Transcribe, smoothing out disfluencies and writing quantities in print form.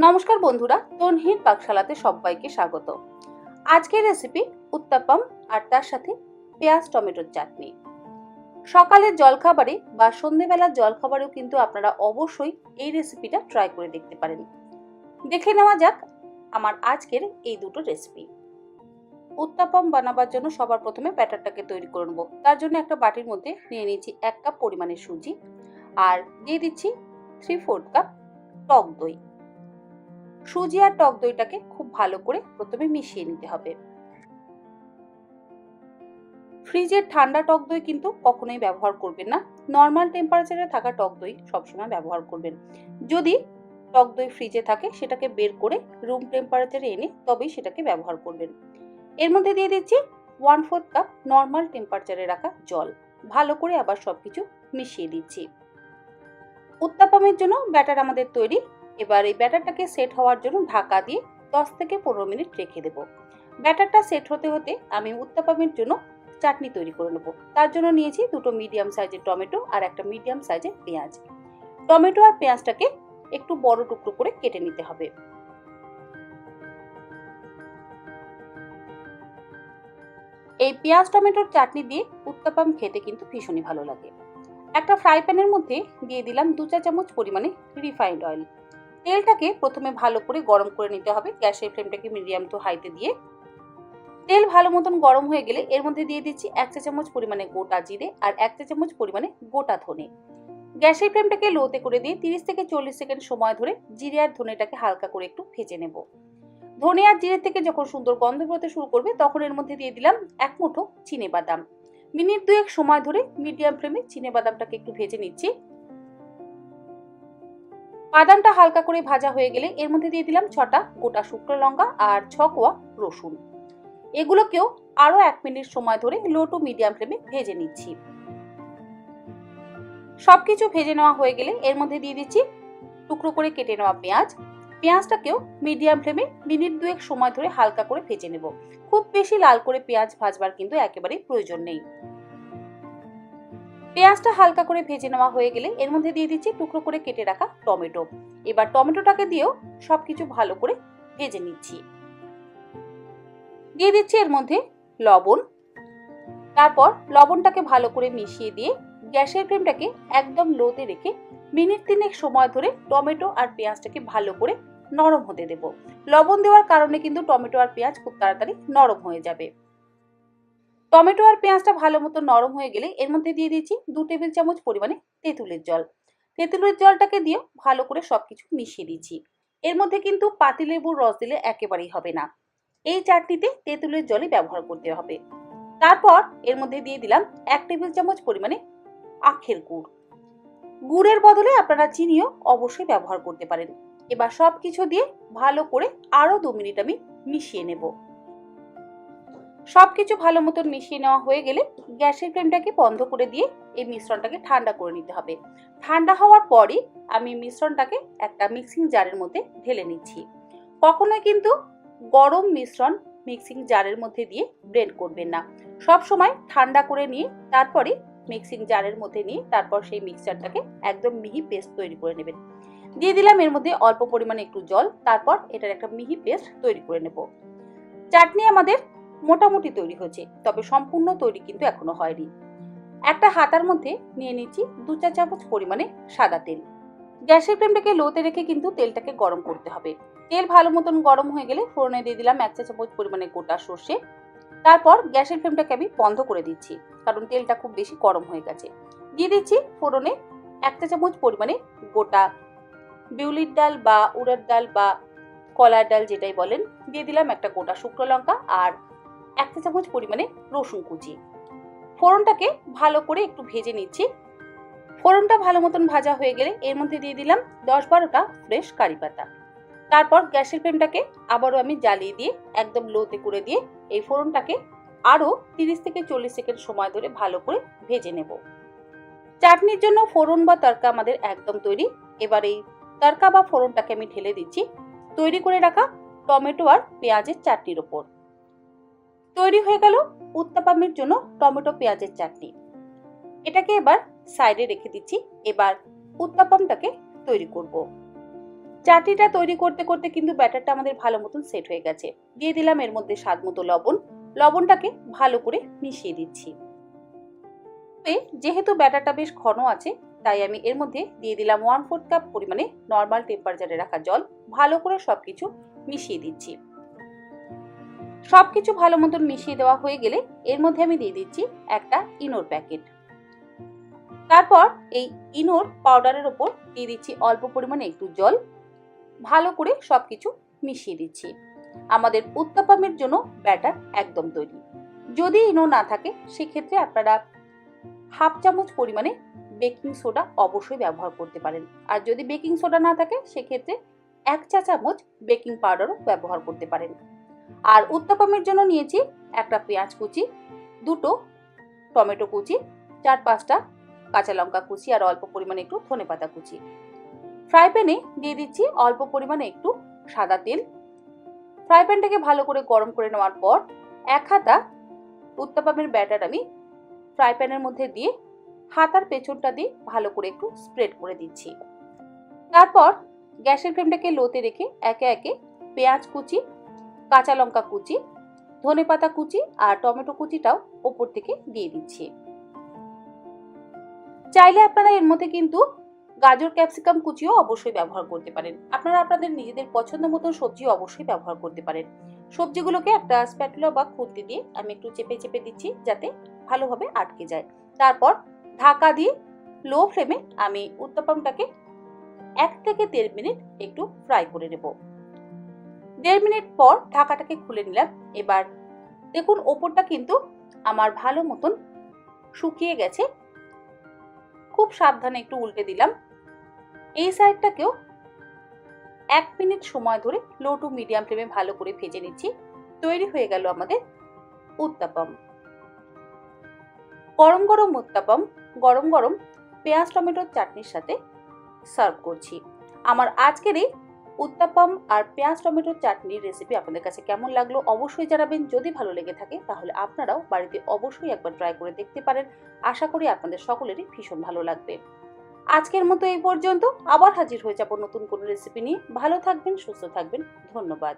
নমস্কার বন্ধুরা, তনহির পাকশালাতে সবাইকে স্বাগত। আজকের রেসিপি উত্তাপাম আর তার সাথে পেঁয়াজ টমেটোর চাটনি। সকালের জলখাবারে বা সন্ধ্যেবেলার জলখাবারেও কিন্তু আপনারা অবশ্যই এই রেসিপিটা ট্রাই করে দেখতে পারেন। দেখে নেওয়া যাক আমার আজকের এই দুটো রেসিপি। উত্তাপাম বানাবার জন্য সবার প্রথমে ব্যাটারটাকে তৈরি করে নেব। তার জন্য একটা বাটির মধ্যে নিয়ে নিয়েছি 1 কাপ পরিমাণের সুজি আর দিয়ে দিচ্ছি 3/4 কাপ টক দই। সুজি আর টক দইটাকে খুব ভালো করে প্রথমে মিশিয়ে নিতে হবে। ফ্রিজের ঠান্ডা টক দই কিন্তু কখনোই ব্যবহার করবেন না, নর্মাল টেম্পারেচারে থাকা টক দই সবসময় ব্যবহার করবেন। যদি টক দই ফ্রিজে থাকে সেটাকে বের করে রুম টেম্পারেচারে এনে তবেই সেটাকে ব্যবহার করবেন। এর মধ্যে দিয়ে দিচ্ছি 1/4 কাপ নর্মাল টেম্পারেচারে রাখা জল। ভালো করে আবার সবকিছু মিশিয়ে দিচ্ছি। উত্তাপামের জন্য ব্যাটার আমাদের তৈরি। এবার এই ব্যাটারটাকে সেট হওয়ার জন্য ঢাকা দিয়ে 10 থেকে 15 মিনিট রেখে দেব। ব্যাটারটা সেট হতে হতে আমি উত্তাপামের জন্য চাটনি তৈরি করে নেব। তার জন্য নিয়েছি দুটো মিডিয়াম সাইজের টমেটো আর একটা মিডিয়াম সাইজের পেঁয়াজ। টমেটো আর পেঁয়াজটাকে একটু বড় টুকরো করে কেটে নিতে হবে। এই পেঁয়াজ টমেটোর চাটনি দিয়ে উত্তাপাম খেতে কিন্তু ভীষণই ভালো লাগে। একটা ফ্রাই প্যানের মধ্যে দিয়ে দিলাম 2 চা চামচ পরিমাণে রিফাইন্ড অয়েল। তেলটাকে প্রথমে ভালো করে গরম করে নিতে হবে। গ্যাসের ফ্লেমটাকে মিডিয়াম টু হাইতে দিয়ে তেল ভালো মতন গরম হয়ে গেলে এর মধ্যে দিয়ে দিচ্ছি 1 চা চামচ পরিমাণে গোটা জিরে আর 1 চা চামচ পরিমাণে গোটা ধনে। গ্যাসের ফ্লেমটাকে লোতে করে দিয়ে 30 থেকে 40 সেকেন্ড সময় ধরে জিরে আর ধনেটাকে হালকা করে একটু ভেজে নেব। ধনে আর জিরে থেকে যখন সুন্দর গন্ধ বেরোতে শুরু করবে তখন এর মধ্যে দিয়ে দিলাম 1 মুঠো চিনেবাদাম। মিনিট 2 সময় ধরে মিডিয়াম ফ্লেমে চিনেবাদামটাকে একটু ভেজে নিচ্ছি। বাদামটা হালকা করে ভাজা হয়ে গেলে এর মধ্যে দিয়ে দিলাম 6টা গোটা শুকনো লঙ্কা আর 6 কোয়া রসুন। এগুলোকেও আরো 1 মিনিট সময় ধরে লো টু মিডিয়াম ফ্লেমে ভেজে নিচ্ছি। সবকিছু ভেজে নেওয়া হয়ে গেলে এর মধ্যে দিয়ে দিচ্ছি টুকরো করে কেটে নেওয়া পেঁয়াজ। পেঁয়াজটাকেও মিডিয়াম ফ্লেমে মিনিট 2 সময় ধরে হালকা করে ভেজে নেব। খুব বেশি লাল করে পেঁয়াজ ভাজবার কিন্তু একেবারেই প্রয়োজন নেই। পেঁয়াজটা হালকা করে ভেজে নেওয়া হয়ে গেলে এর মধ্যে দিয়ে দিচ্ছি টুকরো করে কেটে রাখা টমেটো। এবার টমেটোটাকে দিয়েও সবকিছু ভালো করে ভেজে নিচ্ছি। দিয়ে দিচ্ছি এর মধ্যে লবণ। তারপর লবণটাকে ভালো করে মিশিয়ে দিয়ে গ্যাসের ফ্লেমটাকে একদম লোতে রেখে মিনিট 3 সময় ধরে টমেটো আর পেঁয়াজটাকে ভালো করে নরম হতে দেব। লবণ দেওয়ার কারণে কিন্তু টমেটো আর পেঁয়াজ খুব তাড়াতাড়ি নরম হয়ে যাবে। টমেটো আর পেঁয়াজটা ভালো মতো নরম হয়ে গেলে এর মধ্যে দিয়ে দিচ্ছি 2 টেবিল চামচ পরিমাণে তেঁতুলের জল। তেঁতুলের জলটাকে দিয়ে ভালো করে সবকিছু মিশিয়ে দিচ্ছি। এর মধ্যে কিন্তু পাতিলেবুর রস দিলে একেবারেই হবে না। এই চাটনিতে তেঁতুলের জলই ব্যবহার করতে হবে। তারপর এর মধ্যে দিয়ে দিলাম 1 টেবিল চামচ পরিমাণে আখের গুড়। গুড়ের বদলে আপনারা চিনিও অবশ্যই ব্যবহার করতে পারেন। এবার সবকিছু দিয়ে ভালো করে আরো 2 মিনিট আমি মিশিয়ে নেব। সবকিছু ভালো মতন মিশিয়ে নেওয়া হয়ে গেলে গ্যাসের ফ্লেমটাকে বন্ধ করে দিয়ে এই মিশ্রণটাকে ঠান্ডা করে নিতে হবে। ঠান্ডা হওয়ার পরই আমি মিশ্রণটাকে একটা মিক্সিং জারের মধ্যে ঢেলে নিচ্ছি। কখনোই কিন্তু গরম মিশ্রণ মিক্সিং জারের মধ্যে দিয়ে ব্লেন্ড করবেন না। সব সময় ঠান্ডা করে নিয়ে তারপরে মিক্সিং জারের মধ্যে নিয়ে তারপর সেই মিক্সচারটাকে একদম মিহি পেস্ট তৈরি করে নেবেন। দিয়ে দিলাম এর মধ্যে অল্প পরিমাণে একটু জল। তারপর এটার একটা মিহি পেস্ট তৈরি করে নেব। চাটনি আমাদের মোটামুটি তৈরি হয়েছে, তবে সম্পূর্ণ তৈরি কিন্তু এখনো হয়নি। একটা হাতার মধ্যে নিয়ে নিচ্ছি 2 চা চামচ পরিমাণে সাদা তেল। গ্যাসের ফ্লেমটাকে লোতে রেখে কিন্তু তেলটাকে গরম করতে হবে। তেল ভালো মতন গরম হয়ে গেলে ফোড়নে দিয়ে দিলাম 1 চা চামচ পরিমাণে গোটা সর্ষে। তারপর গ্যাসের ফ্লেমটাকে আমি বন্ধ করে দিচ্ছি, কারণ তেলটা খুব বেশি গরম হয়ে গেছে। দিয়ে দিচ্ছি ফোড়নে 1 চা চামচ পরিমাণে গোটা বিউলির ডাল বা উড়ার ডাল বা কলার ডাল যেটাই বলেন। দিয়ে দিলাম একটা গোটা শুকনো লঙ্কা আর 1 চা চামচ পরিমাণে রসুন কুচি। ফোড়নটাকে ভালো করে একটু ভেজে নিচ্ছি। ফোড়নটা ভালো মতন ভাজা হয়ে গেলে এর মধ্যে দিয়ে দিলাম 10-12টা ফ্রেশ কারি পাতা। তারপর গ্যাসের ফ্লেমটাকে আবারও আমি জ্বালিয়ে দিয়ে একদম লোতে করে দিয়ে এই ফোড়নটাকে আরো 30 থেকে 40 সেকেন্ড সময় ধরে ভালো করে ভেজে নেব। চাটনির জন্য ফোড়ন বা তড়কা আমাদের একদম তৈরি। এবার এই তড়কা বা ফোড়নটাকে আমি ঢেলে দিচ্ছি তৈরি করে রাখা টমেটো আর পেঁয়াজের চাটনির ওপর। তৈরি হয়ে গেল উত্তাপামের জন্য টমেটো পেঁয়াজের চাটনি। এটাকে এবার সাইডে রেখে দিচ্ছি। এবার উত্তাপামটাকে তৈরি করব। চাটনিটা তৈরি করতে করতে কিন্তু ব্যাটারটা আমাদের ভালো মতন সেট হয়ে গেছে। দিয়ে দিলাম এর মধ্যে স্বাদ মতো লবণ। লবণটাকে ভালো করে মিশিয়ে দিচ্ছি। যেহেতু ব্যাটারটা বেশ ঘন আছে, তাই আমি এর মধ্যে দিয়ে দিলাম 1/4 কাপ পরিমাণে নর্মাল টেম্পারেচারে রাখা জল। ভালো করে সবকিছু মিশিয়ে দিচ্ছি। সবকিছু ভালো মতন মিশিয়ে দেওয়া হয়ে গেলে এর মধ্যে আমি দিয়ে দিচ্ছি একটা ইনোর প্যাকেট। তারপর এই ইনোর পাউডারের ওপর দিয়ে দিচ্ছি অল্প পরিমাণে একটু জল। ভালো করে সবকিছু মিশিয়ে দিচ্ছি। আমাদের উত্তাপামের জন্য ব্যাটার একদম তৈরি। যদি ইনো না থাকে সেক্ষেত্রে আপনারা 1/2 চামচ পরিমাণে বেকিং সোডা অবশ্যই ব্যবহার করতে পারেন। আর যদি বেকিং সোডা না থাকে সেক্ষেত্রে 1 চা চামচ বেকিং পাউডারও ব্যবহার করতে পারেন। আর উত্তাপামের জন্য নিয়েছি একটা পেঁয়াজ কুচি, 2টো টমেটো কুচি, 4-5টা কাঁচা লঙ্কা কুচি আর অল্প পরিমাণে একটু ধনেপাতা কুচি। ফ্রাই প্যানে দিয়ে দিচ্ছি অল্প পরিমাণে একটু সাদা তেল। ফ্রাই প্যানটাকে ভালো করে গরম করে নেওয়ার পর 1 হাতা উত্তাপামের ব্যাটার আমি ফ্রাই প্যানের মধ্যে দিয়ে হাতার পেছনটা দিয়ে ভালো করে একটু স্প্রেড করে দিচ্ছি। তারপর গ্যাসের ফ্লেমটাকে লোতে রেখে একে একে পেঁয়াজ কুচি, কাঁচা লঙ্কা কুচি, ধনেপাতা কুচি আর টমেটো কুচিটাও ওপর থেকে দিয়ে দিচ্ছি। চাইলে আপনারা এর মধ্যে কিন্তু গাজর ক্যাপসিকাম কুচিও অবশ্যই ব্যবহার করতে পারেন। আপনারা আপনাদের নিজেদের পছন্দ মতো সবজি অবশ্যই ব্যবহার করতে পারেন। সবজিগুলোকে একটা স্প্যাটুলা বা খুন্তি দিয়ে আমি একটু চেপে চেপে দিচ্ছি যাতে ভালোভাবে আটকে যায়। তারপর ঢাকা দিয়ে লো ফ্লেমে আমি উত্তাপামটাকে 1 থেকে 1.5 মিনিট একটু ফ্রাই করে নেব। 1.5 মিনিট পর ঢাকাটাকে খুলে নিলাম। এবার দেখুন ওপরটা কিন্তু আমার ভালো মতন শুকিয়ে গেছে। খুব সাবধানে একটু উল্টে দিলাম। এই সাইডটাকেও 1 মিনিট সময় ধরে লো টু মিডিয়াম ফ্লেমে ভালো করে ভেজে নিচ্ছি। তৈরি হয়ে গেল আমাদের উত্তাপাম। গরম গরম উত্তাপাম গরম গরম পেঁয়াজ টমেটোর চাটনির সাথে সার্ভ করছি। আমার আজকের এই উত্তাপাম আর পেঁয়াজ টমেটোর চাটনির রেসিপি আপনাদের কাছে কেমন লাগলো অবশ্যই জানাবেন। যদি ভালো লেগে থাকে তাহলে আপনারাও বাড়িতে অবশ্যই একবার ট্রাই করে দেখতে পারেন। আশা করি আপনাদের সকলেরই ভীষণ ভালো লাগবে। আজকের মতো এই পর্যন্ত। আবার হাজির হয়ে যাব নতুন কোনো রেসিপি নিয়ে। ভালো থাকবেন, সুস্থ থাকবেন। ধন্যবাদ।